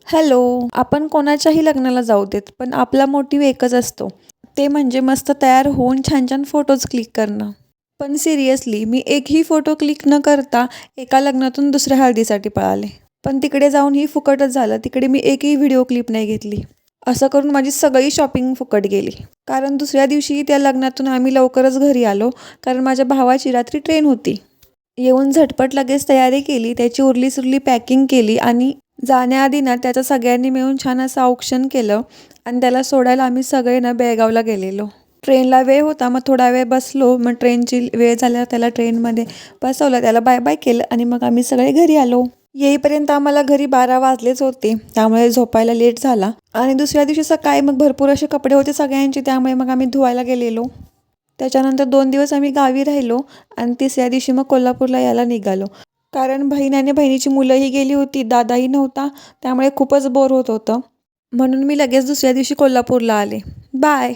Hello. आपण कोणाच्याही लग्नाला जाऊ देत, पण आपला मोटिव्ह एकच असतो. ते म्हणजे मस्त तयार होऊन छान छान फोटोज क्लिक करणं. पण सिरियसली मी एकही फोटो क्लिक न करता एका लग्नातून दुसऱ्या हळदीसाठी पळाले. पण तिकडे जाऊन ही फुकटच झालं. तिकडे मी एकही व्हिडिओ क्लिप नाही घेतली. असं करून माझी सगळी शॉपिंग फुकट गेली. कारण दुसऱ्या दिवशी त्या लग्नातून आम्ही लवकरच घरी आलो, कारण माझ्या भावाची रात्री ट्रेन होती. येऊन झटपट लगेच तयारी केली, त्याची उरली-सुरली पॅकिंग केली आणि जाण्याआधी ना त्याचं सगळ्यांनी मिळून छान असं औक्षण केलं आणि त्याला सोडायला आम्ही सगळे ना बेळगावला गेलेलो. ट्रेनला वेळ होता, मग थोडा वेळ बसलो. मग ट्रेनची वेळ झाल्यावर त्याला ट्रेनमध्ये बसवलं, त्याला बाय-बाय केलं आणि मग आम्ही सगळे घरी आलो. येईपर्यंत आम्हाला घरी 12 वाजलेच होते, त्यामुळे झोपायला लेट झाला आणि दुसऱ्या दिवशी सकाळी मग भरपूर असे कपडे होते सगळ्यांचे, त्यामुळे मग आम्ही धुवायला गेलेलो. त्याच्यानंतर 2 दिवस आम्ही गावी राहिलो आणि तिसऱ्या दिवशी मग कोल्हापूरला यायला निघालो. कारण बहीण आणि बहिणीची मुलंही गेली होती, दादाही नव्हता, त्यामुळे खूपच बोर होत होतं. म्हणून मी लगेच दुसऱ्या दिवशी कोल्हापूरला आले. बाय.